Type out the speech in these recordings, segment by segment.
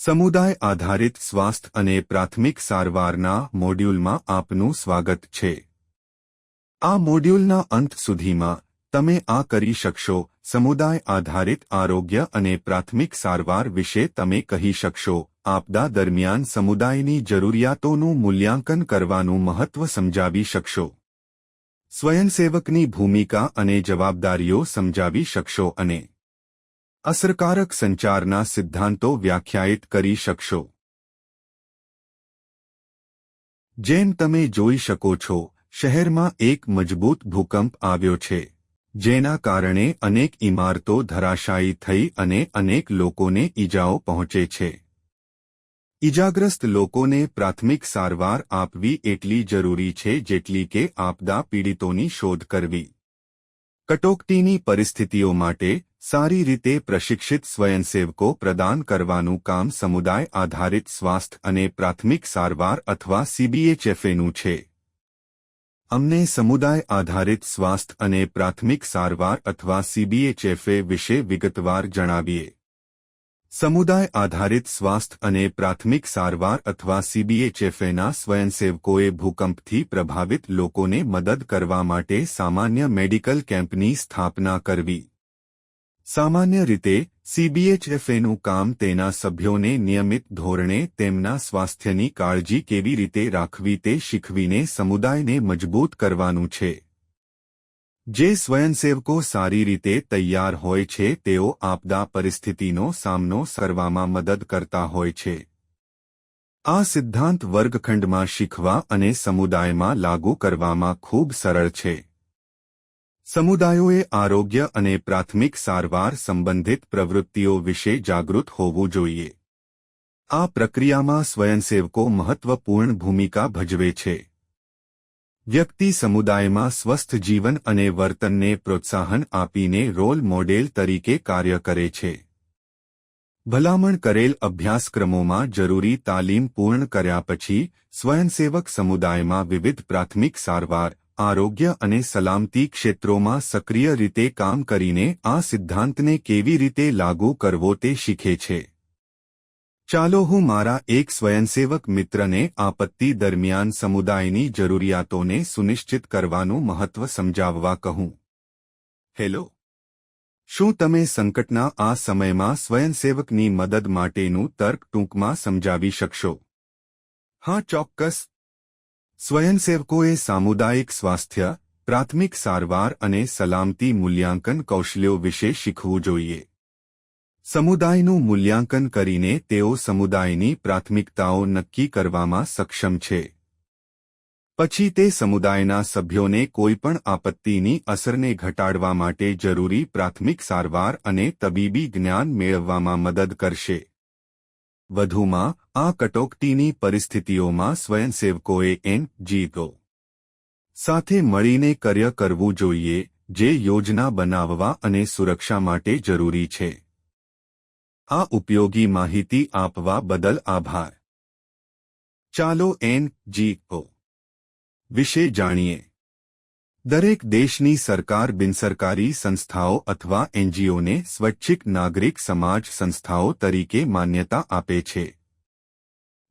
સમુદાય આધારિત સ્વાસ્થ્ય અને પ્રાથમિક સારવારના મોડ્યુલમાં આપનું સ્વાગત છે। આ મોડ્યુલના અંત સુધીમાં તમે આ કરી શકશો। સમુદાય આધારિત આરોગ્ય અને પ્રાથમિક સારવાર વિશે તમે કહી શકશો। આપદા દરમિયાન સમુદાયની જરૂરિયાતોનું મૂલ્યાંકન કરવાનું મહત્વ સમજાવી શકશો। સ્વયંસેવકની ભૂમિકા અને જવાબદારીઓ સમજાવી શકશો અને અસરકારક સંચારના સિદ્ધાંતો વ્યાખ્યાયિત કરી શકશો। જેમ તમે જોઈ શકો છો, શહેરમાં એક મજબૂત ભૂકંપ આવ્યો છે, જેના કારણે અનેક ઇમારતો ધરાશાયી થઈ અને અનેક લોકોને ઈજાઓ પહોંચે છે। ઈજાગ્રસ્ત લોકોને પ્રાથમિક સારવાર આપવી એટલી જરૂરી છે જેટલી કે આપદા પીડિતોની શોધ કરવી। કટોકટીની પરિસ્થિતિઓ માટે સારી રીતે પ્રશિક્ષિત સ્વયંસેવકો પ્રદાન કરવાનું કામ સમુદાય આધારિત સ્વાસ્થ્ય અને પ્રાથમિક સારવાર અથવા CBHFAનું છે। અમને સમુદાય આધારિત સ્વાસ્થ્ય અને પ્રાથમિક સારવાર અથવા CBHFA વિશે વિગતવાર જણાવીએ। સમુદાય આધારિત સ્વાસ્થ્ય અને પ્રાથમિક સારવાર અથવા CBHFAના સ્વયંસેવકોએ ભૂકંપથી પ્રભાવિત લોકોને મદદ કરવા માટે સામાન્ય મેડિકલ કેમ્પની સ્થાપના કરવી। સામાન્ય રીતે CBHFAનું કામ તેના સભ્યોને નિયમિત ધોરણે તેમના સ્વાસ્થ્યની કાળજી કેવી રીતે રાખવી તે શીખવીને સમુદાયને મજબૂત કરવાનું છે। જે સ્વયંસેવકો સારી રીતે તૈયાર હોય છે તેઓ આપદા પરિસ્થિતિનો સામનો કરવામાં મદદ કરતા હોય છે। આ સિદ્ધાંત વર્ગખંડમાં શીખવા અને સમુદાયમાં લાગુ કરવામાં ખૂબ સરળ છે। સમુદાયોએ આરોગ્ય અને પ્રાથમિક સારવાર સંબંધિત પ્રવૃત્તિઓ વિશે જાગૃત હોવું જોઈએ। આ પ્રક્રિયામાં સ્વયંસેવકો મહત્વપૂર્ણ ભૂમિકા ભજવે છે। વ્યક્તિ સમુદાયમાં સ્વસ્થ જીવન અને વર્તનને પ્રોત્સાહન આપીને રોલ મોડેલ તરીકે કાર્ય કરે છે। ભલામણ કરેલ અભ્યાસક્રમોમાં જરૂરી તાલીમ પૂર્ણ કર્યા પછી સ્વયંસેવક સમુદાયમાં વિવિધ પ્રાથમિક સારવાર, આરોગ્ય અને સલામતી ક્ષેત્રોમાં સક્રિય રીતે કામ કરીને આ સિદ્ધાંતને કેવી રીતે લાગુ કરવો તે શીખે છે। ચાલો હું મારા એક સ્વયંસેવક મિત્રને આપત્તિ દરમિયાન સમુદાયની જરૂરિયાતોને સુનિશ્ચિત કરવાનું મહત્વ સમજાવવા કહું। હેલો, શું તમે સંકટના આ સમયમાં સ્વયંસેવકની મદદ માટેનું તર્ક ટૂંકમાં સમજાવી શકશો? હા, ચોક્કસ। સ્વયંસેવકોએ સામુદાયિક સ્વાસ્થ્ય, પ્રાથમિક સારવાર અને સલામતી મૂલ્યાંકન કૌશલ્યો વિશે શીખવું જોઈએ। સમુદાયનું મૂલ્યાંકન કરીને તેઓ સમુદાયની પ્રાથમિકતાઓ નક્કી કરવામાં સક્ષમ છે। પછી તે સમુદાયના સભ્યોને કોઈપણ આપત્તિની અસરને ઘટાડવા માટે જરૂરી પ્રાથમિક સારવાર અને તબીબી જ્ઞાન મેળવવામાં મદદ કરશે। વધુમાં, આ કટોકટીની પરિસ્થિતિઓમાં સ્વયંસેવકોએ NGO સાથે મળીને કાર્ય કરવું જોઈએ જે યોજના બનાવવા અને સુરક્ષા માટે જરૂરી છે। આ ઉપયોગી માહિતી આપવા બદલ આભાર। ચાલો NGO વિશે જાણીએ। દરેક દેશની સરકાર બિનસરકારી સંસ્થાઓ અથવા NGOને સ્વૈચ્છિક નાગરિક સમાજ સંસ્થાઓ તરીકે માન્યતા આપે છે।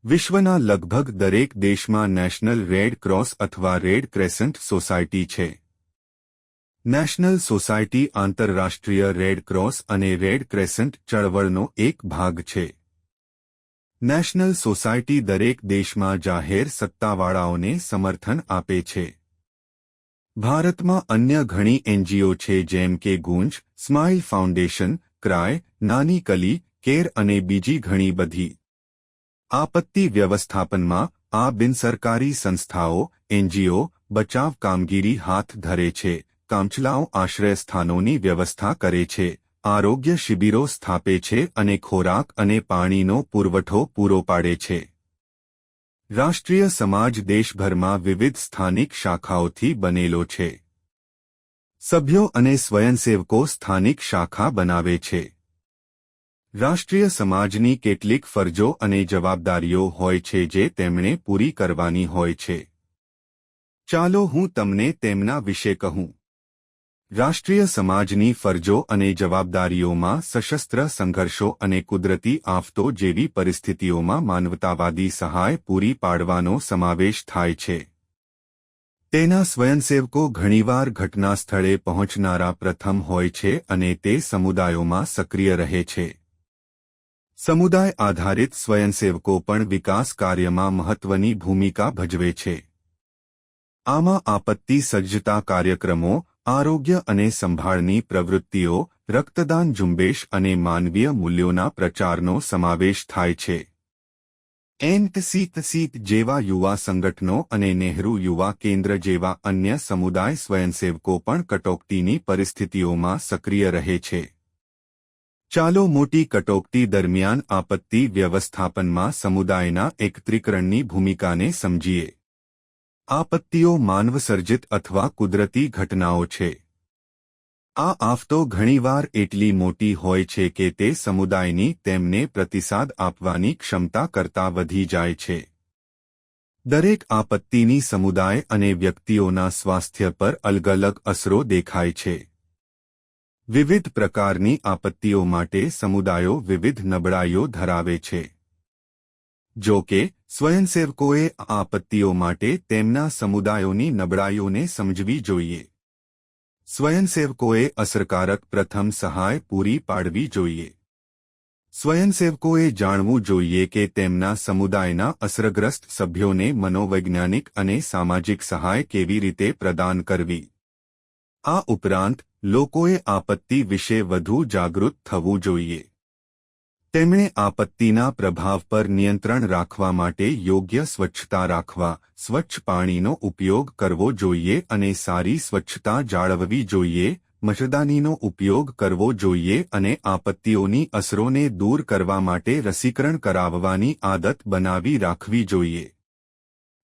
વિશ્વના લગભગ દરેક દેશમાં નેશનલ રેડ ક્રોસ અથવા રેડ ક્રેસન્ટ સોસાયટી છે। નેશનલ સોસાયટી આંતરરાષ્ટ્રીય રેડ ક્રોસ અને રેડ ક્રેસન્ટ ચળવળનો એક ભાગ છે। નેશનલ સોસાયટી દરેક દેશમાં જાહેર સત્તાવાળાઓને સમર્થન આપે છે। ભારતમાં અન્ય ઘણી NGO છે જેમ કે ગુંજ, સ્માઇલ ફાઉન્ડેશન, ક્રાય, નાની કલી, કેર અને બીજી ઘણી બધી। આપત્તિ વ્યવસ્થાપનમાં આ બિનસરકારી સંસ્થાઓ NGO બચાવ કામગીરી હાથ ધરે છે, કામચલાઉ આશ્રયસ્થાનોની વ્યવસ્થા કરે છે, આરોગ્ય શિબિરો સ્થાપે છે અને ખોરાક અને પાણીનો પુરવઠો પૂરો પાડે છે। રાષ્ટ્રીય સમાજ દેશભરમાં વિવિધ સ્થાનિક શાખાઓથી બનેલો છે। સભ્યો અને સ્વયંસેવકો સ્થાનિક શાખા બનાવે છે। રાષ્ટ્રીય સમાજની કેટલીક ફરજો અને જવાબદારીઓ હોય છે જે તેમણે પૂરી કરવાની હોય છે। ચાલો હું તમને તેમના વિશે કહું। રાષ્ટ્રીય સમાજની ફરજો અને જવાબદારીઓમાં સશસ્ત્ર સંઘર્ષો અને કુદરતી આફતો જેવી પરિસ્થિતિઓમાં માનવતાવાદી સહાય પૂરી પાડવાનો સમાવેશ થાય છે. તેના સ્વયંસેવકો ઘણીવાર ઘટના સ્થળે પહોંચનારા પ્રથમ હોય છે અને તે સમુદાયોમાં સક્રિય રહે છે. સમુદાય આધારિત સ્વયંસેવકો પણ વિકાસ કાર્યમાં મહત્વની ભૂમિકા ભજવે છે. આમાં આપત્તિ સજ્જતા કાર્યક્રમો, આરોગ્ય અને સંભાળની પ્રવૃત્તિઓ, રક્તદાન ઝુંબેશ અને માનવીય મૂલ્યોના પ્રચારનો સમાવેશ થાય છે. એનસીસીટ જેવા યુવા સંગઠનો અને નહેરુ યુવા કેન્દ્ર જેવા અન્ય સમુદાય સ્વયંસેવકો પણ કટોકટીની પરિસ્થિતિઓમાં સક્રિય રહે છે. ચાલો મોટી કટોકટી દરમિયાન આપત્તિ વ્યવસ્થાપનમાં સમુદાયના એકત્રીકરણની ભૂમિકાને સમજીએ. આપત્તિઓ માનવસર્જિત અથવા કુદરતી ઘટનાઓ છે. આ આફતો ઘણીવાર એટલી મોટી હોય છે કે તે સમુદાયની તેમને પ્રતિસાદ આપવાની ક્ષમતા કરતાં વધી જાય છે. દરેક આપત્તિની સમુદાય અને વ્યક્તિઓના સ્વાસ્થ્ય પર અલગ અલગ અસરો દેખાય છે. વિવિધ પ્રકારની આપત્તિઓ માટે સમુદાયો વિવિધ નબળાઈઓ ધરાવે છે. જો કે, સ્વયંસેવકોએ આ આપત્તિઓ માટે તેમના સમુદાયોની નબળાઈઓને સમજવી જોઈએ. સ્વયંસેવકોએ અસરકારક પ્રથમ સહાય પૂરી પાડવી જોઈએ. સ્વયંસેવકોએ જાણવું જોઈએ કે તેમના સમુદાયના અસરગ્રસ્ત સભ્યોને મનોવૈજ્ઞાનિક અને સામાજિક સહાય કેવી રીતે પ્રદાન કરવી. આ ઉપરાંત, લોકોએ આપત્તિ વિશે વધુ જાગૃત થવું જોઈએ. તેમણે આપત્તિના પ્રભાવ પર નિયંત્રણ રાખવા માટે યોગ્ય સ્વચ્છતા રાખવા, સ્વચ્છ પાણીનો ઉપયોગ કરવો જોઈએ અને સારી સ્વચ્છતા જાળવવી જોઈએ, મચ્છરદાનીનો ઉપયોગ કરવો જોઈએ અને આપત્તિઓની અસરોને દૂર કરવા માટે રસીકરણ કરાવવાની આદત બનાવી રાખવી જોઈએ.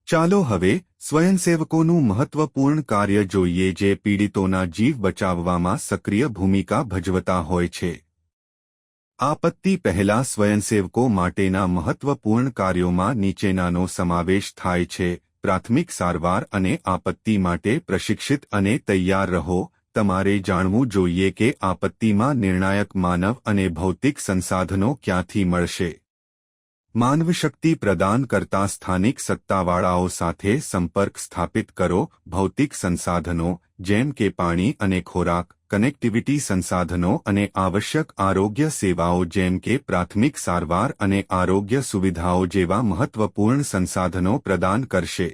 ચાલો હવે સ્વયંસેવકોનું મહત્વપૂર્ણ કાર્ય જોઈએ જે પીડિતોના જીવ બચાવવામાં સક્રિય ભૂમિકા ભજવતા હોય છે. આપત્તિ પહેલા સ્વયંસેવકો માટેના મહત્વપૂર્ણ કાર્યોમાં નીચેનાનો સમાવેશ થાય છે. પ્રાથમિક સારવાર અને આપત્તિ માટે પ્રશિક્ષિત અને તૈયાર રહો. તમારે જાણવું જોઈએ કે આપત્તિમાં નિર્ણાયક માનવ અને ભૌતિક સંસાધનો ક્યાંથી મળશે. માનવશક્તિ પ્રદાન કરતા સ્થાનિક સત્તાવાળાઓ સાથે સંપર્ક સ્થાપિત કરો. ભૌતિક સંસાધનો જેમ કે પાણી અને ખોરાક, કનેક્ટિવિટી સંસાધનો અને આવશ્યક આરોગ્ય સેવાઓ જેમ કે પ્રાથમિક સારવાર અને આરોગ્ય સુવિધાઓ જેવા મહત્વપૂર્ણ સંસાધનો પ્રદાન કરશે.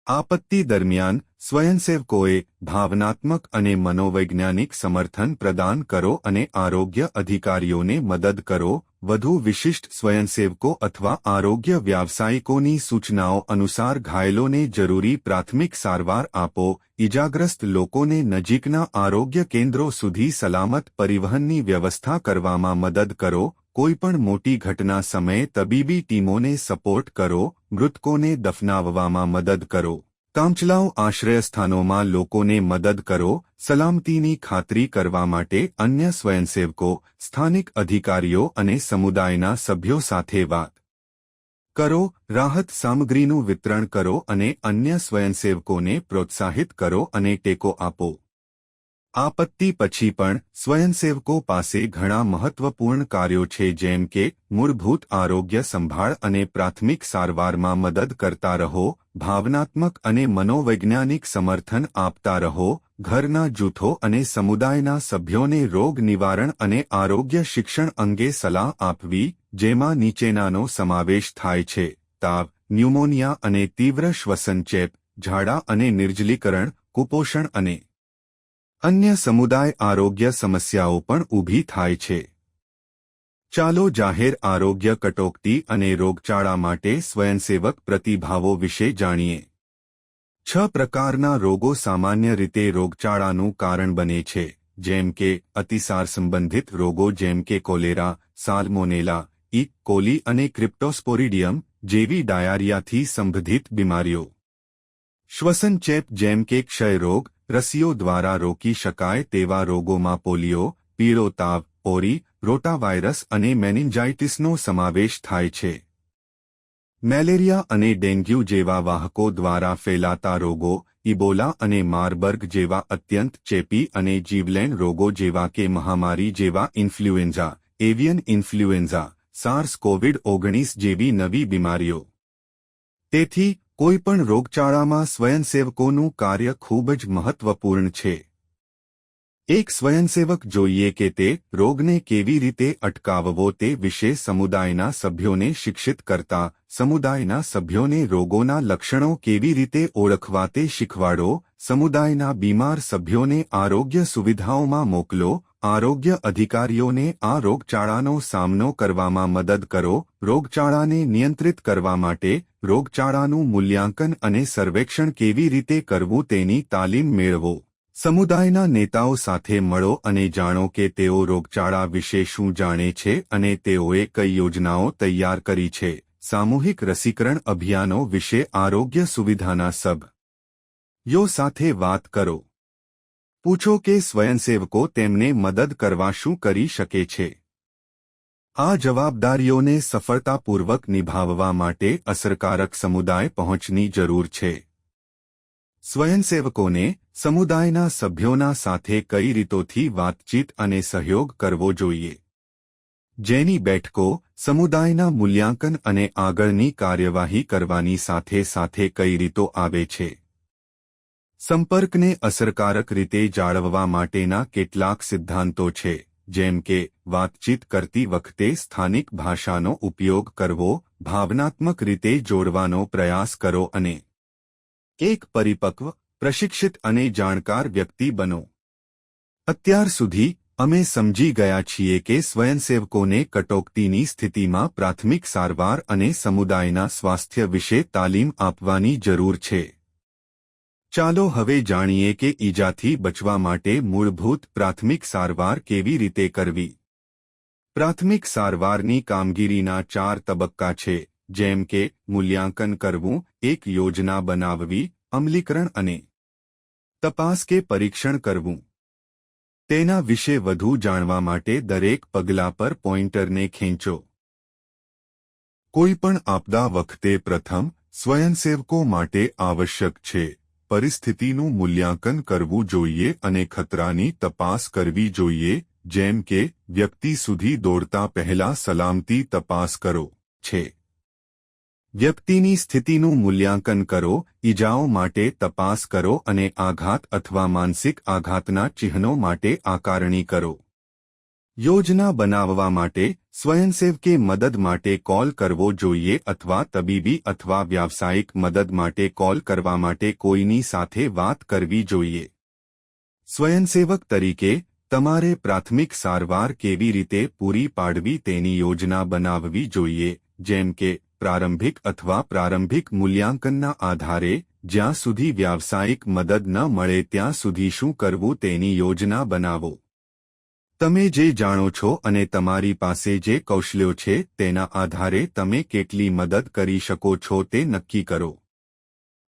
આપત્તિ દરમિયાન સ્વયંસેવકોએ ભાવનાત્મક અને મનોવૈજ્ઞાનિક સમર્થન પ્રદાન કરો અને આરોગ્ય અધિકારીઓને મદદ કરો. વધુ વિશિષ્ટ સ્વયંસેવકો અથવા આરોગ્ય વ્યાવસાયિકોની સૂચનાઓ અનુસાર ઘાયલોને જરૂરી પ્રાથમિક સારવાર આપો. ઇજાગ્રસ્ત લોકોને નજીકના આરોગ્ય કેન્દ્રો સુધી સલામત પરિવહનની વ્યવસ્થા કરવામાં મદદ કરો. કોઈપણ મોટી ઘટના સમયે તબીબી ટીમોને સપોર્ટ કરો. મૃતકોને દફનાવવામાં મદદ કરો. કામચલાઉ આશ્રયસ્થાનોમાં લોકોને મદદ કરો. સલામતીની ખાતરી કરવા માટે અન્ય સ્વયંસેવકો, સ્થાનિક અધિકારીઓ અને સમુદાયના સભ્યો સાથે વાત કરો. રાહત સામગ્રીનું વિતરણ કરો અને અન્ય સ્વયંસેવકોને પ્રોત્સાહિત કરો અને ટેકો આપો. આપત્તિ પછી પણ સ્વયંસેવકો પાસે ઘણા મહત્વપૂર્ણ કાર્યો છે જેમ કે મૂળભૂત આરોગ્ય સંભાળ અને પ્રાથમિક સારવારમાં મદદ કરતા રહો. ભાવનાત્મક અને મનોવૈજ્ઞાનિક સમર્થન આપતા રહો. ઘરના જૂથો અને સમુદાયના સભ્યોને રોગ નિવારણ અને આરોગ્ય શિક્ષણ અંગે સલાહ આપવી, જેમાં નીચેનાનો સમાવેશ થાય છે: તાવ, ન્યુમોનિયા અને તીવ્ર શ્વસન ચેપ, ઝાડા અને નિર્જલીકરણ, કુપોષણ અને અન્ય સમુદાય આરોગ્ય સમસ્યાઓ પણ ઊભી થાય છે. ચાલો જાહેર આરોગ્ય કટોકટી અને રોગચાળા માટે સ્વયંસેવક પ્રતિભાવો વિશે જાણીએ. 6 પ્રકારના રોગો સામાન્ય રીતે રોગચાળાનું કારણ બને છે, જેમ કે અતિસાર સંબંધિત રોગો જેમ કે કોલેરા, સાલ્મોનેલા, ઈ. કોલી અને ક્રિપ્ટોસ્પોરિડિયમ જેવી ડાયારિયાથી સંબંધિત બીમારીઓ. શ્વસન ચેપ જેમ કે ક્ષય રોગ, રસીઓ દ્વારા રોકી શકાય તેવા રોગોમાં પોલિયો, પીળો તાવ, ઓરી, રોટાવાયરસ અને મેનિન્જાઇટિસનો સમાવેશ થાય છે. મેલેરિયા અને ડેન્ગ્યુ જેવા વાહકો દ્વારા ફેલાતા રોગો, ઇબોલા અને મારબર્ગ જેવા અત્યંત ચેપી અને જીવલેણ રોગો જેવા કે મહામારી જેવા ઇન્ફ્લુએન્ઝા, એવિયન ઇન્ફ્લુએન્ઝા, SARS-CoV-19 જેવી નવી બીમારીઓ. તેથી કોઈપણ રોગચાળામાં સ્વયંસેવકોનું કાર્ય ખૂબ જ મહત્વપૂર્ણ છે. એક સ્વયંસેવક જોઈએ કે તે રોગને કેવી રીતે અટકાવવો તે વિશે સમુદાયના સભ્યોને શિક્ષિત કરતા, સમુદાયના સભ્યોને રોગોના લક્ષણો કેવી રીતે ઓળખવા તે શીખવાડો, સમુદાયના બીમાર સભ્યોને આરોગ્ય સુવિધાઓમાં મોકલો, આરોગ્ય અધિકારીઓને આ રોગચાળાનો સામનો કરવામાં મદદ કરો, રોગચાળાને નિયંત્રિત કરવા માટે રોગચાળાનું મૂલ્યાંકન અને સર્વેક્ષણ કેવી રીતે કરવું તેની તાલીમ મેળવો. સમુદાયના નેતાઓ સાથે મળો અને જાણો કે તેઓ રોગચાળા વિશે શું જાણે છે અને તેઓએ કઈ યોજનાઓ તૈયાર કરી છે. સામૂહિક રસીકરણ અભિયાનો વિશે આરોગ્ય સુવિધાના સભ્યો સાથે વાત કરો. પૂછો કે સ્વયંસેવકો તેમને મદદ કરવા શું કરી શકે છે. આ જવાબદારીઓને સફળતાપૂર્વક નિભાવવા માટે અસરકારક સમુદાય પહોંચની જરૂર છે. સ્વયંસેવકોને સમુદાયના સભ્યોના સાથે કઈ રીતોથી વાતચીત અને સહયોગ કરવો જોઈએ. જેની બેઠકો સમુદાયના મૂલ્યાંકન અને આગળની કાર્યવાહી કરવાની સાથે સાથે કઈ રીતો આવે છે. સંપર્કને અસરકારક રીતે જાળવવા માટેના કેટલાક સિદ્ધાંતો છે, જેમ કે વાતચીત કરતી વખતે સ્થાનિક ભાષાનો ઉપયોગ કરવો, ભાવનાત્મક રીતે જોડવાનો પ્રયાસ કરો અને એક પરિપક્વ, પ્રશિક્ષિત અને જાણકાર વ્યક્તિ બનો. અત્યાર સુધી અમે સમજી ગયા છીએ કે સ્વયંસેવકોને કટોકટીની સ્થિતિમાં પ્રાથમિક સારવાર અને સમુદાયના સ્વાસ્થ્ય વિશે તાલીમ આપવાની જરૂર છે. ચાલો હવે જાણીએ કે ઈજાથી બચવા માટે મૂળભૂત પ્રાથમિક સારવાર કેવી રીતે કરવી. પ્રાથમિક સારવારની કામગીરીના 4 તબક્કા છે, જેમ કે મૂલ્યાંકન કરવું, એક યોજના બનાવવી, અમલીકરણ અને તપાસ કે પરીક્ષણ કરવું. તેના વિશે વધુ જાણવા માટે દરેક પગલા પર પોઇન્ટરને ખેંચો. કોઈપણ આપદા વખતે પ્રથમ સ્વયંસેવકો માટે આવશ્યક છે પરિસ્થિતિનું મૂલ્યાંકન કરવું જોઈએ અને ખતરાની તપાસ કરવી જોઈએ, જેમ કે વ્યક્તિ સુધી દોડતા પહેલા સલામતી તપાસ કરો છે. વ્યક્તિની સ્થિતિનું મૂલ્યાંકન કરો, ઈજાઓ માટે તપાસ કરો અને આઘાત અથવા માનસિક આઘાતના ચિહ્નો માટે આકારણી કરો. યોજના બનાવવા માટે સ્વયંસેવકે મદદ માટે કોલ કરવો જોઈએ અથવા તબીબી અથવા વ્યાવસાયિક મદદ માટે કોલ કરવા માટે કોઈની સાથે વાત કરવી જોઈએ. સ્વયંસેવક તરીકે તમારે પ્રાથમિક સારવાર કેવી રીતે પૂરી પાડવી તેની યોજના બનાવવી જોઈએ, જેમ કે પ્રારંભિક અથવા પ્રારંભિક મૂલ્યાંકનના આધારે જ્યાં સુધી વ્યાવસાયિક મદદ ન મળે ત્યાં સુધી શું કરવું તેની યોજના બનાવો. તમે જે જાણો છો અને તમારી પાસે જે કૌશલ્યો છે તેના આધારે તમે કેટલી મદદ કરી શકો છો તે નક્કી કરો.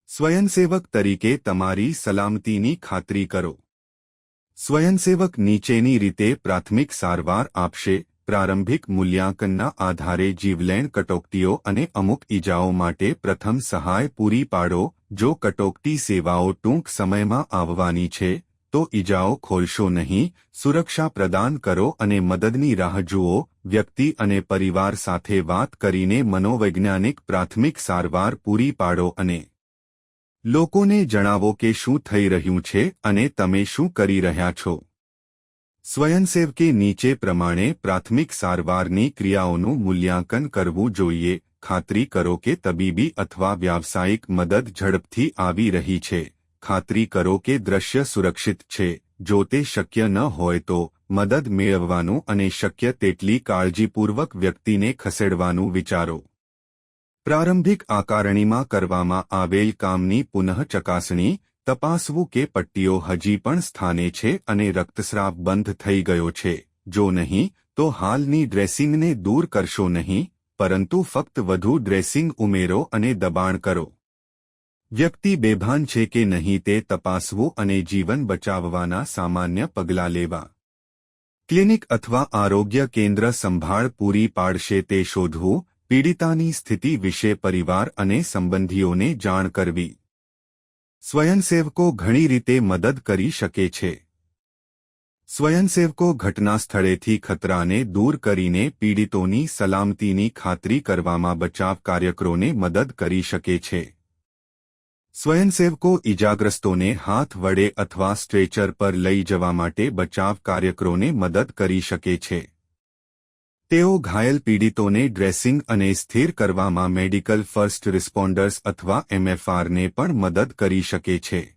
સ્વયંસેવક તરીકે તમારી સલામતીની ખાતરી કરો. સ્વયંસેવક નીચેની રીતે પ્રાથમિક સારવાર આપશે. પ્રારંભિક મૂલ્યાંકનના આધારે જીવલેણ કટોકટીઓ અને અમુક ઈજાઓ માટે પ્રથમ સહાય પૂરી પાડો. જો કટોકટી સેવાઓ ટૂંક સમયમાં આવવાની છે તો ઈજાઓ ખોલશો નહીં, સુરક્ષા પ્રદાન કરો અને મદદની રાહ જુઓ. વ્યક્તિ અને પરિવાર સાથે વાત કરીને મનોવૈજ્ઞાનિક પ્રાથમિક સારવાર પૂરી પાડો અને લોકોને જણાવો કે શું થઈ રહ્યું છે અને તમે શું કરી રહ્યા છો. સ્વયંસેવકે નીચે પ્રમાણે પ્રાથમિક સારવારની ક્રિયાઓનું મૂલ્યાંકન કરવું જોઈએ. ખાતરી કરો કે તબીબી અથવા વ્યાવસાયિક મદદ ઝડપથી આવી રહી છે. ખાતરી કરો કે દૃશ્ય સુરક્ષિત છે. જો તે શક્ય ન હોય તો મદદ મેળવવાનું અને શક્ય તેટલી કાળજીપૂર્વક વ્યક્તિને ખસેડવાનું વિચારો. પ્રારંભિક આકારણીમાં કરવામાં આવેલ કામની પુનઃ ચકાસણી, તપાસવું કે પટ્ટીઓ હજી પણ સ્થાને છે અને રક્તસ્રાવ બંધ થઈ ગયો છે. જો નહીં તો હાલની ડ્રેસિંગને દૂર કરશો નહીં, પરંતુ ફક્ત વધુ ડ્રેસિંગ ઉમેરો અને દબાણ કરો. વ્યક્તિ બેભાન છે કે નહીં તે તપાસવું અને જીવન બચાવવાના સામાન્ય પગલાં લેવા. ક્લિનિક અથવા આરોગ્ય કેન્દ્ર સંભાળ પૂરી પાડશે તે શોધવું. પીડિતાની સ્થિતિ વિશે પરિવાર અને સંબંધીઓને જાણ કરવી. સ્વયંસેવકો ઘણી રીતે મદદ કરી શકે છે. સ્વયંસેવકો ઘટના સ્થળેથી ખતરાને દૂર કરીને પીડિતોની સલામતીની ખાતરી કરવામાં બચાવ કાર્યકરોને મદદ કરી શકે છે. સ્વયંસેવકો ઇજાગ્રસ્તોને હાથ વડે અથવા સ્ટ્રેચર પર લઈ જવા માટે બચાવ કાર્યકરોને મદદ કરી શકે છે. તેઓ ઘાયલ પીડિતોને ડ્રેસિંગ અને સ્થિર કરવામાં મેડિકલ ફર્સ્ટ રિસ્પોન્ડર્સ અથવા MFRને પણ મદદ કરી શકે છે.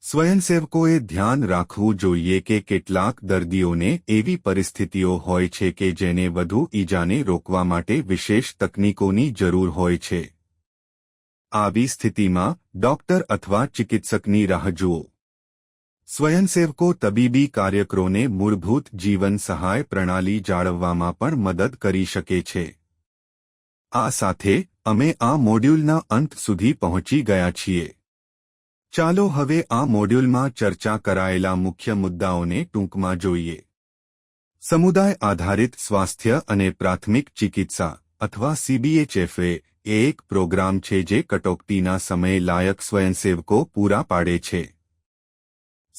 સ્વયંસેવકોએ ધ્યાન રાખવું જોઈએ કે કેટલાક દર્દીઓને એવી પરિસ્થિતિઓ હોય છે કે જેને વધુ ઈજાને રોકવા માટે વિશેષ તકનીકોની જરૂર હોય છે. આવી સ્થિતિમાં ડોક્ટર અથવા ચિકિત્સકની રાહ જુઓ. સ્વયંસેવકો તબીબી કાર્યકરોને મૂળભૂત જીવન સહાય પ્રણાલી જાળવવામાં પણ મદદ કરી શકે છે. આ સાથે અમે આ મોડ્યુલના અંત સુધી પહોંચી ગયા છીએ. ચાલો હવે આ મોડ્યુલમાં ચર્ચા કરાયેલા મુખ્ય મુદ્દાઓને ટૂંકમાં જોઈએ. સમુદાય આધારિત સ્વાસ્થ્ય અને પ્રાથમિક ચિકિત્સા અથવા CBHFA એ એક પ્રોગ્રામ છે જે કટોકટીના સમયે લાયક સ્વયંસેવકો પૂરા પાડે છે.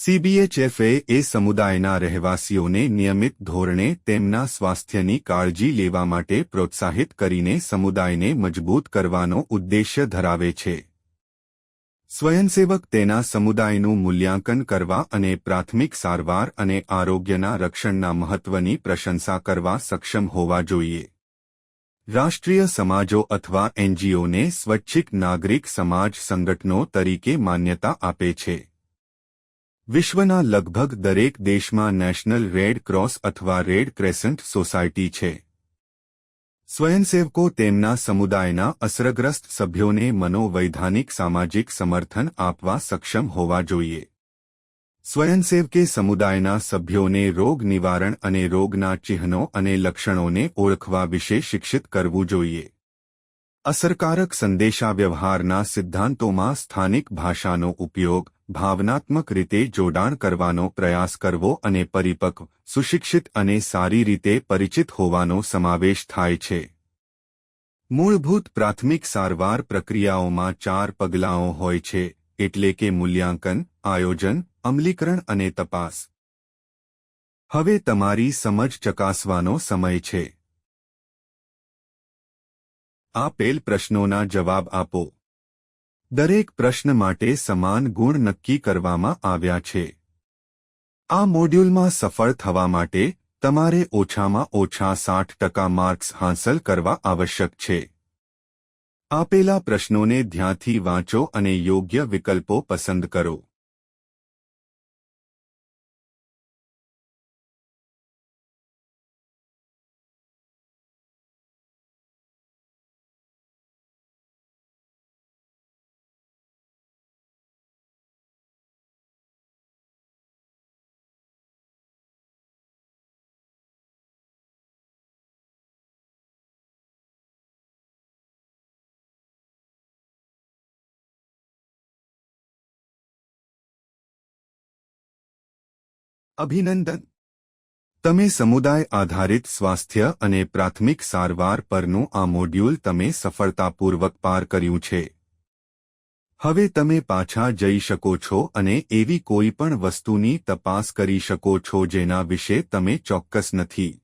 CBHFA એ સમુદાયના રહેવાસીઓને નિયમિત ધોરણે તેમના સ્વાસ્થ્યની કાળજી લેવા માટે પ્રોત્સાહિત કરીને સમુદાયને મજબૂત કરવાનો ઉદ્દેશ્ય ધરાવે છે. સ્વયંસેવક તેના સમુદાયનું મૂલ્યાંકન કરવા અને પ્રાથમિક સારવાર અને આરોગ્યના રક્ષણના મહત્વની પ્રશંસા કરવા સક્ષમ હોવા જોઈએ. રાષ્ટ્રીય સમાજો અથવા NGOને સ્વૈચ્છિક નાગરિક સમાજ સંગઠનો તરીકે માન્યતા આપે છે. વિશ્વના લગભગ દરેક દેશમાં નેશનલ રેડ ક્રોસ અથવા રેડ ક્રેસન્ટ સોસાયટી છે. સ્વયંસેવકો તેમના સમુદાયના અસરગ્રસ્ત સભ્યોને મનોવૈધાનિક સામાજિક સમર્થન આપવા સક્ષમ હોવા જોઈએ. સ્વયંસેવકે સમુદાયના સભ્યોને રોગ નિવારણ અને રોગના ચિહ્નો અને લક્ષણોને ઓળખવા વિશે શિક્ષિત કરવું જોઈએ. અસરકારક સંદેશાવ્યવહારના સિદ્ધાંતોમાં સ્થાનિક ભાષાનો ઉપયોગ, ભાવનાત્મક રીતે જોડાણ કરવાનો પ્રયાસ કરવો અને પરિપક્વ, સુશિક્ષિત અને સારી રીતે પરિચિત હોવાનો સમાવેશ થાય છે. મૂળભૂત પ્રાથમિક સારવાર પ્રક્રિયાઓમાં 4 પગલાંઓ હોય છે, એટલે કે મૂલ્યાંકન, આયોજન, અમલીકરણ અને તપાસ. હવે તમારી સમજ ચકાસવાનો સમય છે. આપેલ પ્રશ્નોના જવાબ આપો. દરેક પ્રશ્ન માટે સમાન ગુણ નક્કી કરવામાં આવ્યા છે. આ મોડ્યુલમાં સફળ થવા માટે તમારે ઓછામાં ઓછા 60% માર્ક્સ હાંસલ કરવા આવશ્યક છે. આપેલા પ્રશ્નોને ધ્યાનથી વાંચો અને યોગ્ય વિકલ્પો પસંદ કરો. અભિનંદન! તમે સમુદાય આધારિત સ્વાસ્થ્ય અને પ્રાથમિક સારવાર પરનું આ મોડ્યુલ તમે સફળતાપૂર્વક પાર કર્યું છે. હવે તમે પાછા જઈ શકો છો અને એવી કોઈ પણ વસ્તુની તપાસ કરી શકો છો જેના વિશે તમે ચોક્કસ નથી.